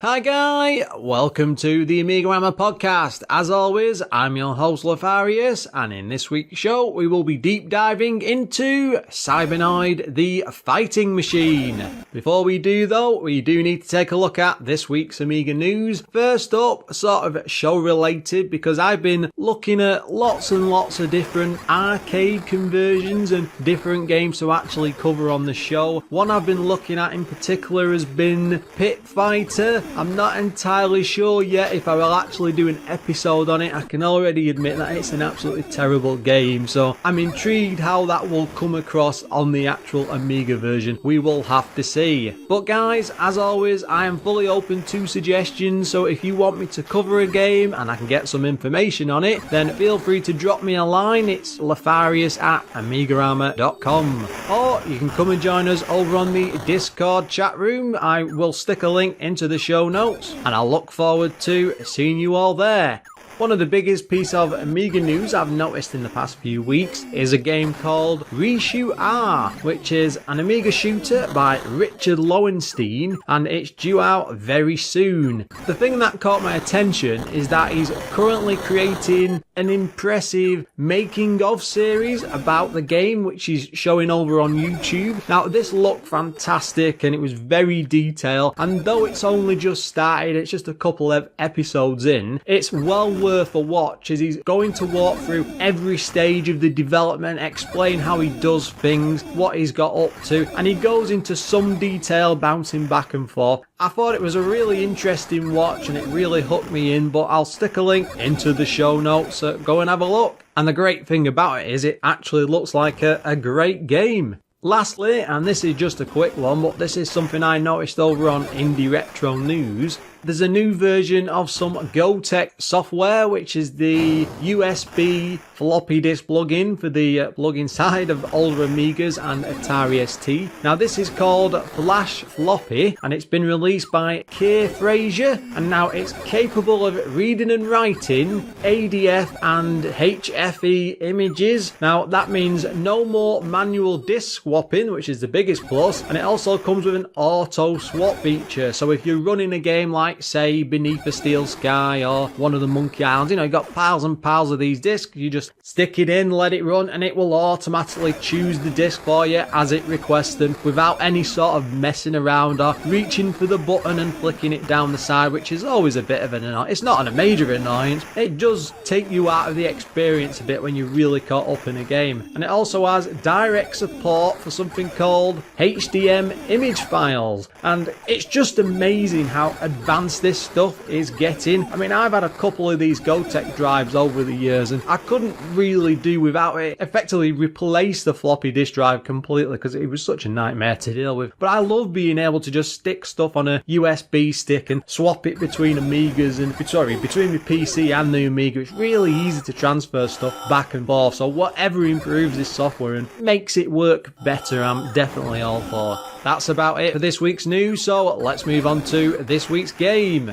Hi guy, welcome to the AMIGArama podcast. As always, I'm your host Lorfarius, and in this week's show we will be deep diving into Cybernoid, the fighting machine. Before we do though, we do need to take a look at this week's Amiga news. First up, sort of show related, because I've been looking at lots and lots of different arcade conversions and different games to actually cover on the show. One I've been looking at in particular has been Pit Fighter. I'm not entirely sure yet if I will actually do an episode on it. I can already admit that it's an absolutely terrible game, so I'm intrigued how that will come across on the actual Amiga version. We will have to see. But guys, as always, I am fully open to suggestions, so if you want me to cover a game and I can get some information on it, then feel free to drop me a line. It's lorfarius@amigarama.com. Or you can come and join us over on the Discord chat room. I will stick a link into the show notes, and I look forward to seeing you all there. One of the biggest pieces of Amiga news I've noticed in the past few weeks is a game called RESHOOT, which is an Amiga shooter by Richard Lowenstein, and it's due out very soon. The thing that caught my attention is that he's currently creating an impressive making of series about the game, which he's showing over on YouTube. Now this looked fantastic and it was very detailed, and though it's only just started, it's just a couple of episodes in, it's well worth a watch, as he's going to walk through every stage of the development, explain how he does things, what he's got up to, and he goes into some detail bouncing back and forth. I thought it was a really interesting watch and it really hooked me in, but I'll stick a link into the show notes, so go and have a look. And the great thing about it is it actually looks like a great game. Lastly, and this is just a quick one, but this is something I noticed over on Indie Retro News. There's a new version of some Gotek software, which is the USB floppy disk plugin for the plug-in side of older Amigas and Atari ST. Now this is called Flash Floppy, and it's been released by K. Fraser, and now it's capable of reading and writing ADF and HFE images. Now that means no more manual disk swapping, which is the biggest plus, and it also comes with an auto swap feature. So if you're running a game like, say, Beneath a Steel Sky or one of the Monkey Islands, you've got piles and piles of these discs, you just stick it in, let it run, and it will automatically choose the disc for you as it requests them, without any sort of messing around or reaching for the button and flicking it down the side, which is always a bit of an annoyance. It's not a major annoyance, it does take you out of the experience a bit when you're really caught up in a game. And it also has direct support for something called HDM image files, and it's just amazing how advanced this stuff is getting. I mean, I've had a couple of these Gotek drives over the years, and I couldn't really do without it. Effectively replace the floppy disk drive completely because it was such a nightmare to deal with. But I love being able to just stick stuff on a USB stick and swap it between Amigas and, between the PC and the Amiga. It's really easy to transfer stuff back and forth, so whatever improves this software and makes it work better, I'm definitely all for. That's about it for this week's news, so let's move on to this week's game.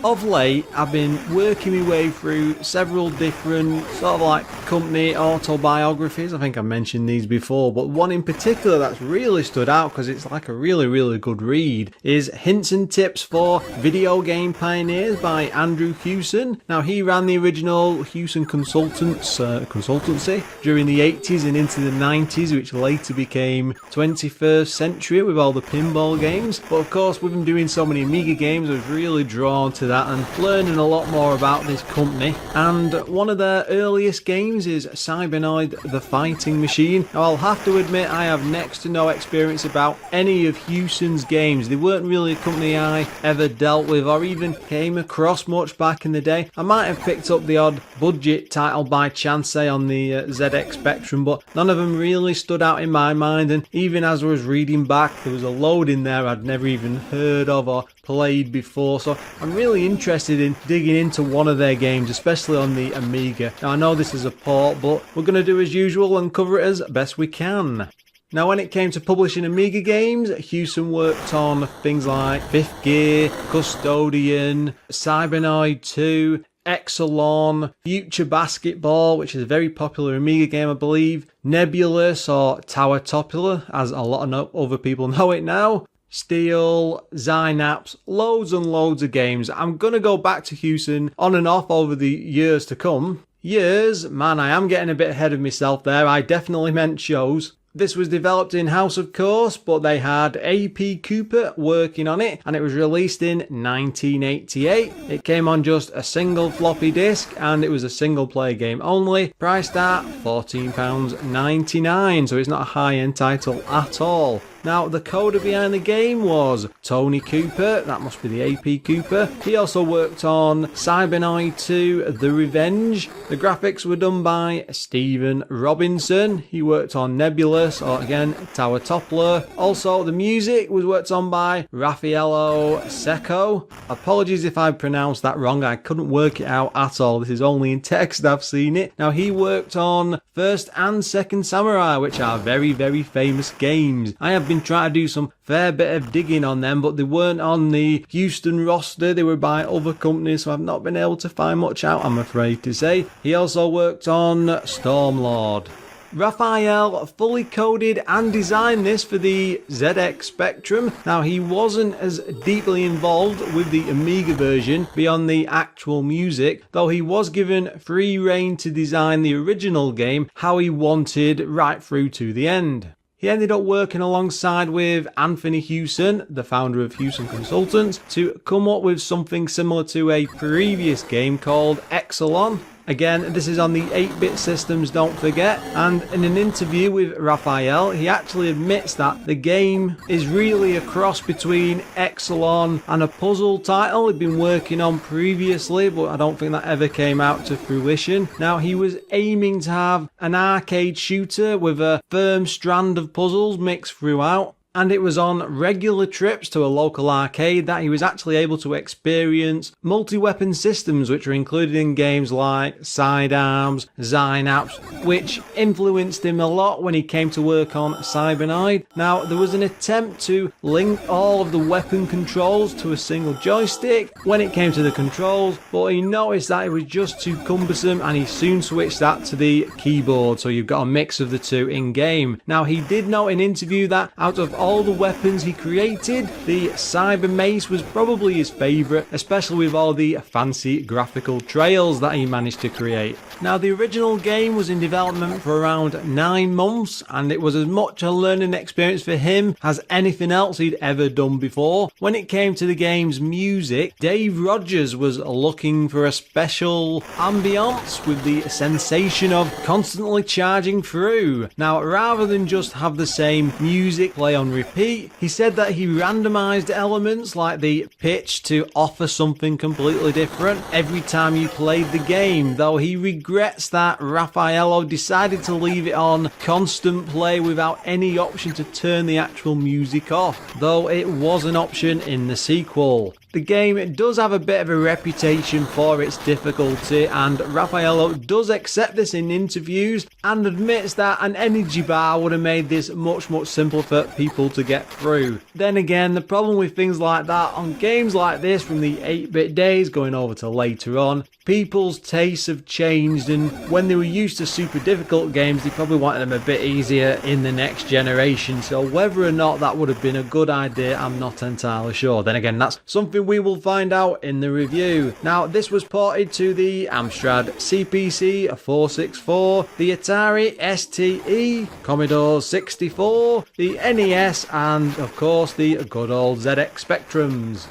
Of late, I've been working my way through several different sort of like company autobiographies. I think I mentioned these before, but one in particular that's really stood out because it's like a really good read is Hints and Tips for Video Game Pioneers by Andrew Hewson. Now, he ran the original Hewson consultancy during the 80s and into the 90s, which later became 21st Century with all the pinball games. But of course, with him doing so many Amiga games, I was really drawn to that and learning a lot more about this company. And one of their earliest games games is Cybernoid the Fighting Machine. Now I'll have to admit I have next to no experience about any of Hewson's games. They weren't really a company I ever dealt with or even came across much back in the day. I might have picked up the odd budget title by chance, say on the ZX Spectrum, but none of them really stood out in my mind, and even as I was reading back there was a load in there I'd never even heard of or played before, so I'm really interested in digging into one of their games, especially on the Amiga. Now I know this is a port, but we're going to do as usual and cover it as best we can. Now when it came to publishing Amiga games, Hewson worked on things like 5th Gear, Custodian, Cybernoid 2, Exelon, Future Basketball, which is a very popular Amiga game I believe, Nebulous or Tower Topular, as a lot of other people know it now, Steel, Synapse, loads and loads of games. I'm going to go back to Hewson on and off over the years to come. Years? Man, I am getting a bit ahead of myself there. I definitely meant shows. This was developed in-house of course, but they had AP Cooper working on it and it was released in 1988. It came on just a single floppy disk and it was a single player game only, priced at £14.99, so it's not a high-end title at all. Now, the coder behind the game was Tony Cooper, that must be the AP Cooper. He also worked on Cybernoid 2 The Revenge. The graphics were done by Stephen Robinson. He worked on Nebulous, or again, Tower Toppler. Also, the music was worked on by Raffaello Secco. Apologies if I pronounced that wrong, I couldn't work it out at all. This is only in text I've seen it. Now, he worked on First and Second Samurai, which are very, very famous games. I have been trying to do some fair bit of digging on them, but they weren't on the Houston roster. They were by other companies, so I've not been able to find much out, I'm afraid to say. He also worked on Stormlord. Raphael fully coded and designed this for the ZX Spectrum. Now, he wasn't as deeply involved with the Amiga version beyond the actual music, though he was given free rein to design the original game how he wanted right through to the end. He ended up working alongside with Anthony Hewson, the founder of Hewson Consultants, to come up with something similar to a previous game called Exelon. Again, this is on the 8-bit systems, don't forget, and in an interview with Raphael, he actually admits that the game is really a cross between Exelon and a puzzle title he'd been working on previously, but I don't think that ever came out to fruition. Now, he was aiming to have an arcade shooter with a firm strand of puzzles mixed throughout, and it was on regular trips to a local arcade that he was actually able to experience multi-weapon systems which are included in games like Sidearms, Synapse, which influenced him a lot when he came to work on Cybernoid. Now, there was an attempt to link all of the weapon controls to a single joystick when it came to the controls, but he noticed that it was just too cumbersome and he soon switched that to the keyboard, so you've got a mix of the two in-game. Now, he did note in an interview that out of all the weapons he created, the Cyber Mace was probably his favourite, especially with all the fancy graphical trails that he managed to create. Now, the original game was in development for around 9 months, and it was as much a learning experience for him as anything else he'd ever done before. When it came to the game's music, Dave Rogers was looking for a special ambience with the sensation of constantly charging through. Now, rather than just have the same music play on repeat, he said that he randomized elements like the pitch to offer something completely different every time you played the game, though he regrets that Raffaello decided to leave it on constant play without any option to turn the actual music off, though it was an option in the sequel. The game does have a bit of a reputation for its difficulty, and Raffaello does accept this in interviews and admits that an energy bar would have made this much simpler for people to get through. Then again, the problem with things like that on games like this from the 8-bit days going over to later on, people's tastes have changed, and when they were used to super difficult games, they probably wanted them a bit easier in the next generation. So whether or not that would have been a good idea, I'm not entirely sure. Then again, that's something we will find out in the review. Now, this was ported to the Amstrad CPC 464, the Atari STE, Commodore 64, the NES, and of course the good old ZX Spectrums.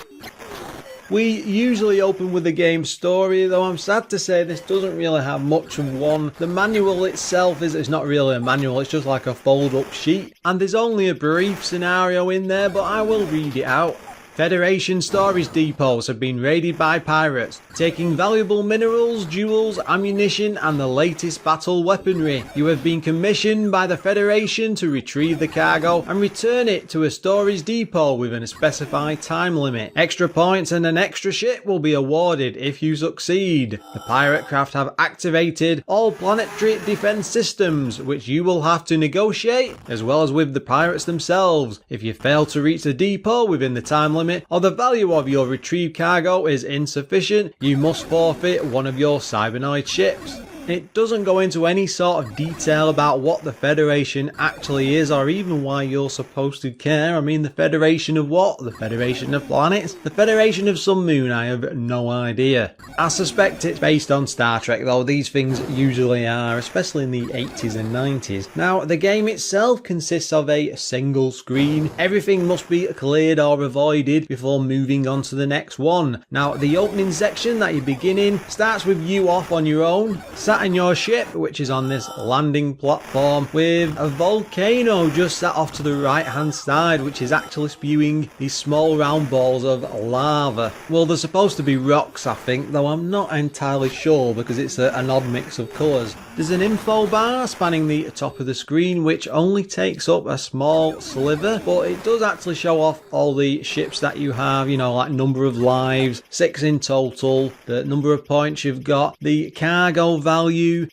We usually open with the game's story, though I'm sad to say this doesn't really have much of one. The manual itself is not really a manual, it's just like a fold-up sheet, and there's only a brief scenario in there, but I will read it out. Federation storage depots have been raided by pirates, taking valuable minerals, jewels, ammunition and the latest battle weaponry. You have been commissioned by the Federation to retrieve the cargo and return it to a storage depot within a specified time limit. Extra points and an extra ship will be awarded if you succeed. The pirate craft have activated all planetary defense systems, which you will have to negotiate, as well as with the pirates themselves. If you fail to reach the depot within the time limit, or the value of your retrieved cargo is insufficient, you must forfeit one of your Cybernoid ships. It doesn't go into any sort of detail about what the Federation actually is, or even why you're supposed to care. I mean, the Federation of what? The Federation of Planets? The Federation of some moon? I have no idea. I suspect it's based on Star Trek, though these things usually are, especially in the 80s and 90s. Now, the game itself consists of a single screen. Everything must be cleared or avoided before moving on to the next one. Now, the opening section that you begin in starts with you off on your own, sat in your ship, which is on this landing platform, with a volcano just sat off to the right hand side, which is actually spewing these small round balls of lava. Well, they're supposed to be rocks, I think, though I'm not entirely sure because it's an odd mix of colours. There's an info bar spanning the top of the screen, which only takes up a small sliver, but it does actually show off all the ships that you have, you know, like number of lives, 6 in total, the number of points you've got, the cargo value,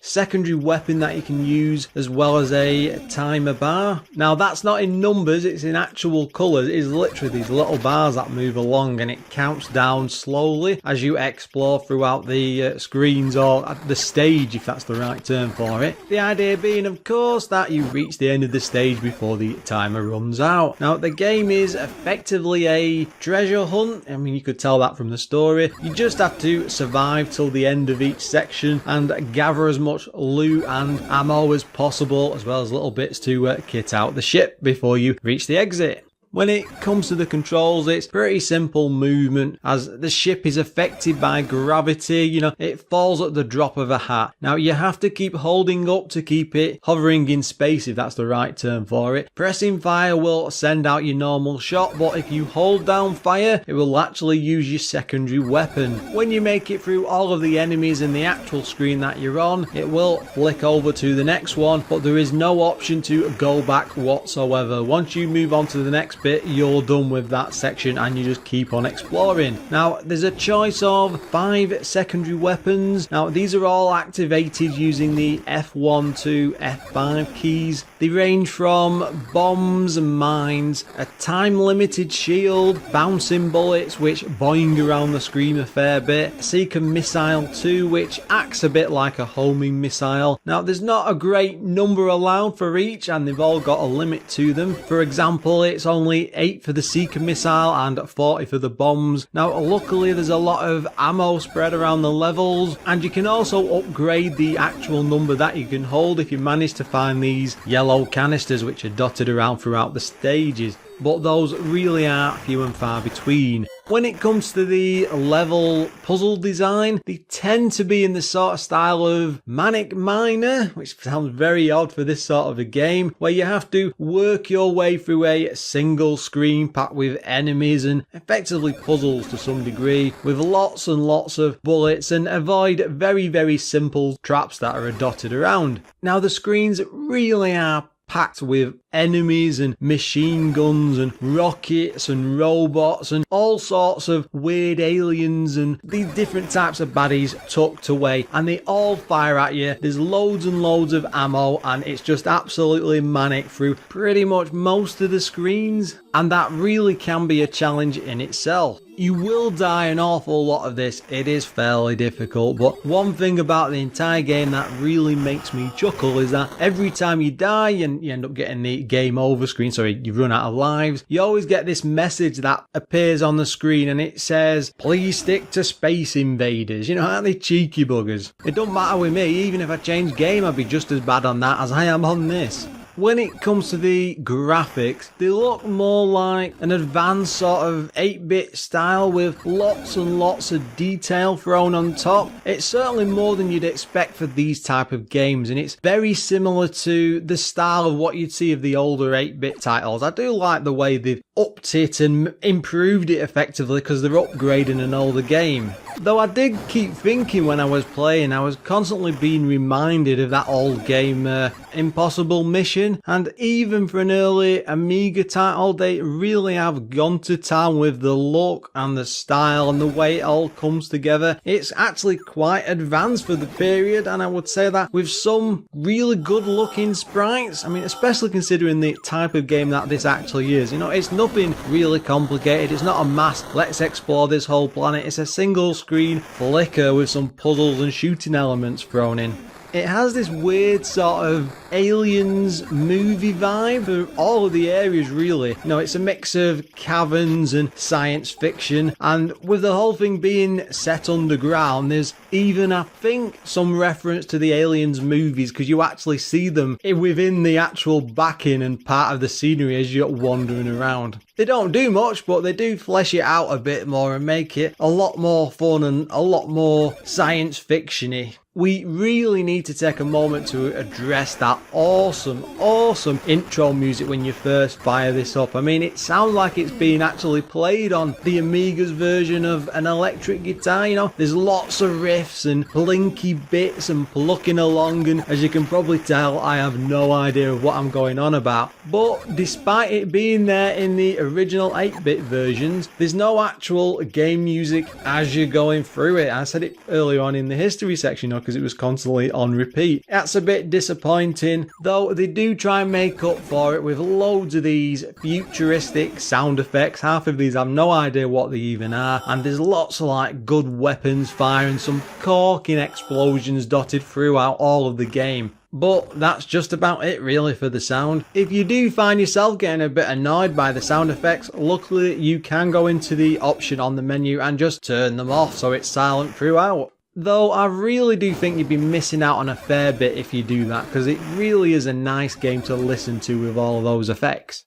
secondary weapon that you can use, as well as a timer bar. Now, that's not in numbers, it's in actual colours. It's literally these little bars that move along, and it counts down slowly as you explore throughout the screens, or the stage, if that's the right term for it. The idea being, of course, that you reach the end of the stage before the timer runs out. Now, the game is effectively a treasure hunt. I mean, you could tell that from the story. You just have to survive till the end of each section and gather as much loot and ammo as possible, as well as little bits to kit out the ship before you reach the exit. When it comes to the controls, it's pretty simple movement, as the ship is affected by gravity. You know, it falls at the drop of a hat. Now, you have to keep holding up to keep it hovering in space, if that's the right term for it. Pressing fire will send out your normal shot, but if you hold down fire, it will actually use your secondary weapon. When you make it through all of the enemies in the actual screen that you're on, it will flick over to the next one, but there is no option to go back whatsoever. Once you move on to the next bit, you're done with that section and you just keep on exploring. Now, there's a choice of 5 secondary weapons. Now, these are all activated using the F1 to F5 keys. They range from bombs and mines, a time-limited shield, bouncing bullets which boing around the screen a fair bit, Seeker Missile 2, which acts a bit like a homing missile. Now, there's not a great number allowed for each, and they've all got a limit to them. For example, it's only 8 for the Seeker Missile and 40 for the bombs. Now, luckily there's a lot of ammo spread around the levels, and you can also upgrade the actual number that you can hold if you manage to find these yellow canisters which are dotted around throughout the stages, but those really are few and far between. When it comes to the level puzzle design, they tend to be in the sort of style of Manic Miner, which sounds very odd for this sort of a game, where you have to work your way through a single screen packed with enemies and effectively puzzles to some degree, with lots and lots of bullets, and avoid very, very simple traps that are dotted around. Now, the screens really are packed with enemies and machine guns and rockets and robots and all sorts of weird aliens and these different types of baddies tucked away, and they all fire at you. There's loads and loads of ammo, and it's just absolutely manic through pretty much most of the screens, and that really can be a challenge in itself. You will die an awful lot of this. It is fairly difficult, but one thing about the entire game that really makes me chuckle is that every time you die and you end up getting the game over screen, sorry, you run out of lives, you always get this message that appears on the screen, and it says, please stick to Space Invaders. You know, aren't they cheeky buggers? It don't matter with me. Even if I change game, I'd be just as bad on that as I am on this. when it comes to the graphics, they look more like an advanced sort of 8-bit style with lots and lots of detail thrown on top. It's certainly more than you'd expect for these type of games, and it's very similar to the style of what you'd see of the older 8-bit titles. I do like the way they've upped it and improved it effectively because they're upgrading an older game. Though I did keep thinking when I was playing, I was constantly being reminded of that old game Impossible Mission, and even for an early Amiga title, they really have gone to town with the look and the style and the way it all comes together. It's actually quite advanced for the period, and I would say that with some really good looking sprites. I mean, especially considering the type of game that this actually is. You know, it's nothing really complicated. It's not a mass let's explore this whole planet. It's a single screen flicker with some puzzles and shooting elements thrown in. It has this weird sort of Aliens movie vibe for all of the areas, really. You know, it's a mix of caverns and science fiction, and with the whole thing being set underground, there's even, I think, some reference to the Aliens movies, because you actually see them within the actual backing and part of the scenery as you're wandering around. They don't do much, but they do flesh it out a bit more and make it a lot more fun and a lot more science fiction-y. We really need to take a moment to address that awesome intro music when you first fire this up. I mean, it sounds like it's being actually played on the Amiga's version of an electric guitar. You know, there's lots of riffs and blinky bits and plucking along, and as you can probably tell, I have no idea of what I'm going on about. But despite it being there in the original 8-bit versions, there's no actual game music as you're going through it. I said it earlier on in the history section, because it was constantly on repeat. That's a bit disappointing, though they do try and make up for it with loads of these futuristic sound effects. Half of these I have no idea what they even are, and there's lots of like good weapons fire and some corking explosions dotted throughout all of the game. But that's just about it really for the sound. If you do find yourself getting a bit annoyed by the sound effects, luckily you can go into the option on the menu and just turn them off so it's silent throughout. Though I really do think you'd be missing out on a fair bit if you do that, because it really is a nice game to listen to with all those effects.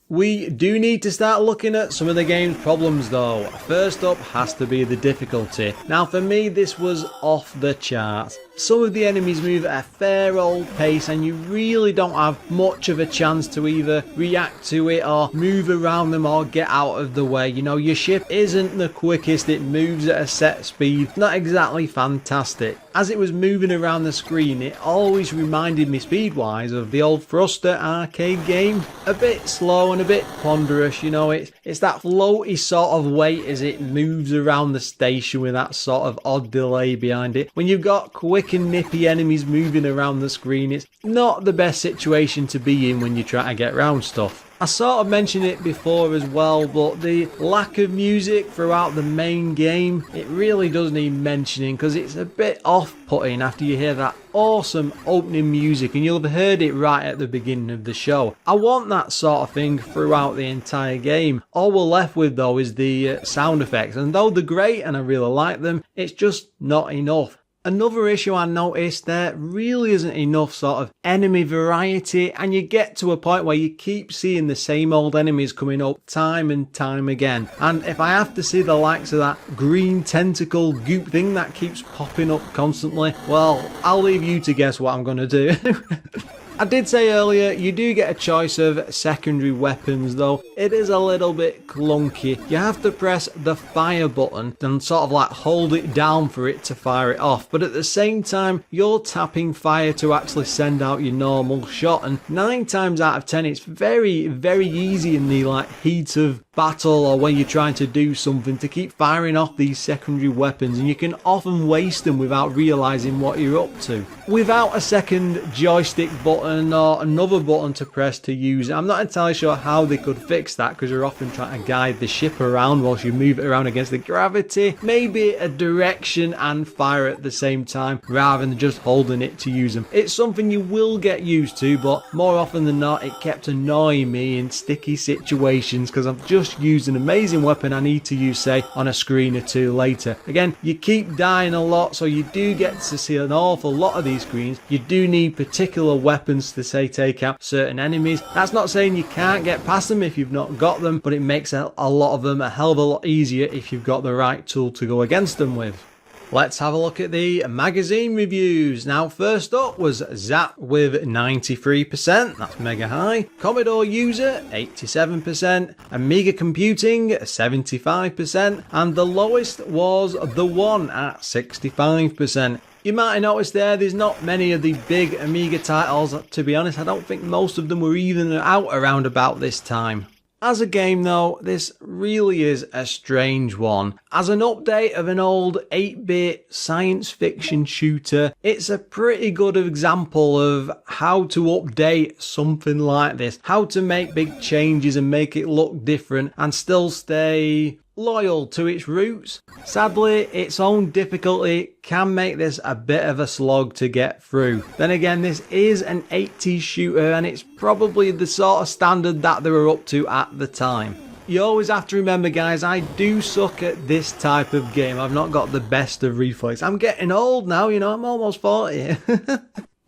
We do need to start looking at some of the game's problems though. First up has to be the difficulty. Now for me this was off the charts. Some of the enemies move at a fair old pace and you really don't have much of a chance to either react to it or move around them or get out of the way. You know, your ship isn't the quickest, it moves at a set speed. Not exactly fantastic. As it was moving around the screen, it always reminded me speed-wise of the old Thruster arcade game. A bit slow and a bit ponderous, you know, it's that floaty sort of weight as it moves around the station with that sort of odd delay behind it. When you've got quick and nippy enemies moving around the screen, it's not the best situation to be in when you try to get around stuff. I sort of mentioned it before as well, but the lack of music throughout the main game, it really does need mentioning because it's a bit off-putting after you hear that awesome opening music, and you'll have heard it right at the beginning of the show. I want that sort of thing throughout the entire game. All we're left with though is the sound effects, and though they're great and I really like them, it's just not enough. Another issue I noticed, there really isn't enough sort of enemy variety, and you get to a point where you keep seeing the same old enemies coming up time and time again. And if I have to see the likes of that green tentacle goop thing that keeps popping up constantly, well, I'll leave you to guess what I'm going to do. I did say earlier, you do get a choice of secondary weapons though. It is a little bit clunky. You have to press the fire button and sort of like hold it down for it to fire it off. But at the same time, you're tapping fire to actually send out your normal shot. And 9 times out of 10, it's very, very easy in the like heat of battle or when you're trying to do something to keep firing off these secondary weapons, and you can often waste them without realizing what you're up to. Without a second joystick button or another button to press to use it, I'm not entirely sure how they could fix that, because you're often trying to guide the ship around whilst you move it around against the gravity. Maybe a direction and fire at the same time rather than just holding it to use them. It's something you will get used to, but more often than not it kept annoying me in sticky situations because I've just used an amazing weapon I need to use, say, on a screen or two later. Again, you keep dying a lot, so you do get to see an awful lot of these screens. You do need particular weapons weapons to say take out certain enemies. That's not saying you can't get past them if you've not got them, but it makes a lot of them a hell of a lot easier if you've got the right tool to go against them with. Let's have a look at the magazine reviews. Now, first up was Zap with 93%, that's mega high. Commodore User, 87%. Amiga Computing, 75%. And the lowest was The One at 65%. You might have noticed there's not many of the big Amiga titles. To be honest, I don't think most of them were even out around about this time. As a game though, this really is a strange one. As an update of an old 8-bit science fiction shooter, it's a pretty good example of how to update something like this. How to make big changes and make it look different and still stay loyal to its roots. Sadly, its own difficulty can make this a bit of a slog to get through. Then again, this is an 80s shooter and it's probably the sort of standard that they were up to at the time. You always have to remember, guys, I do suck at this type of game. I've not got the best of reflex. I'm getting old now, you know, I'm almost 40.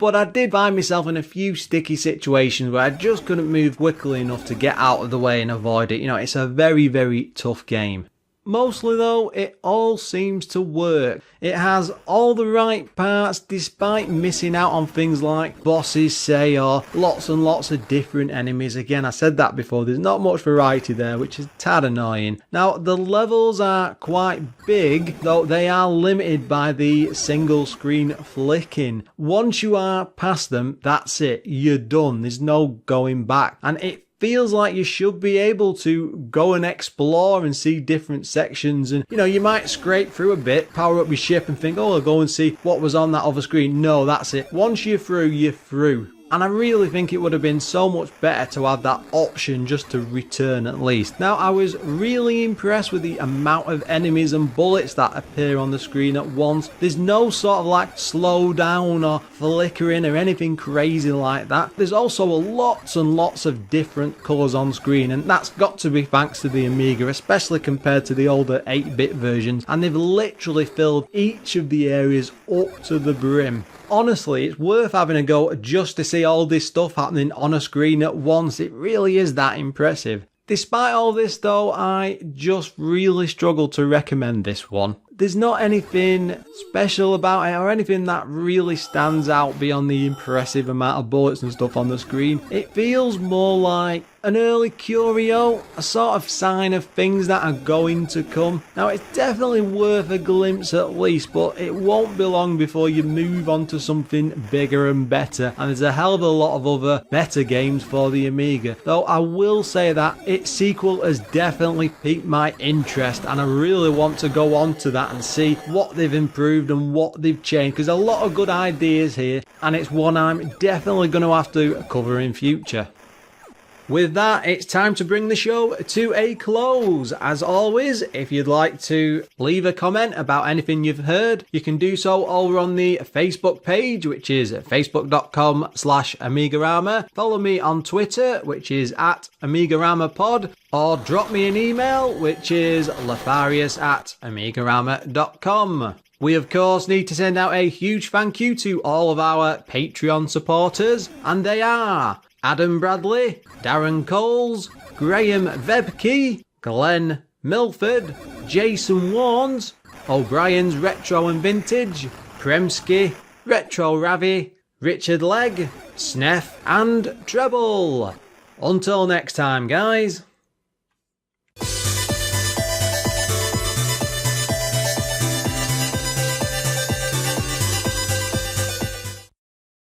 But I did find myself in a few sticky situations where I just couldn't move quickly enough to get out of the way and avoid it. You know, it's a very, very tough game. Mostly though, it all seems to work. It has all the right parts despite missing out on things like bosses, say, or lots and lots of different enemies. Again, I said that before, there's not much variety there, which is a tad annoying. Now, the levels are quite big, though they are limited by the single screen flicking. Once you are past them, that's it, you're done, there's no going back. And it feels like you should be able to go and explore and see different sections, and you know, you might scrape through a bit, power up your ship and think, oh, I'll go and see what was on that other screen. No, that's it, once you're through, you're through. And I really think it would have been so much better to have that option just to return at least. Now, I was really impressed with the amount of enemies and bullets that appear on the screen at once. There's no sort of like slow down or flickering or anything crazy like that. There's also lots and lots of different colours on screen, and that's got to be thanks to the Amiga, especially compared to the older 8-bit versions. And they've literally filled each of the areas up to the brim. Honestly, it's worth having a go just to see all this stuff happening on a screen at once. It really is that impressive. Despite all this though, I just really struggle to recommend this one. There's not anything special about it or anything that really stands out beyond the impressive amount of bullets and stuff on the screen. It feels more like an early curio, a sort of sign of things that are going to come. Now, it's definitely worth a glimpse at least, but it won't be long before you move on to something bigger and better, and there's a hell of a lot of other better games for the Amiga. Though I will say that its sequel has definitely piqued my interest, and I really want to go on to that and see what they've improved and what they've changed, because there's a lot of good ideas here, and it's one I'm definitely going to have to cover in future. With that, it's time to bring the show to a close. As always, if you'd like to leave a comment about anything you've heard, you can do so over on the Facebook page, which is facebook.com/AMIGArama. Follow me on Twitter, which is @AMIGAramaPod, or drop me an email, which is lorfarius@amigarama.com. We of course need to send out a huge thank you to all of our Patreon supporters, and they are Adam Bradley, Darren Coles, Graham Vebke, Glenn Milford, Jason Warnes, O'Brien's Retro and Vintage, Premsky, Retro Ravi, Richard Legg, Sneff and Treble. Until next time, guys.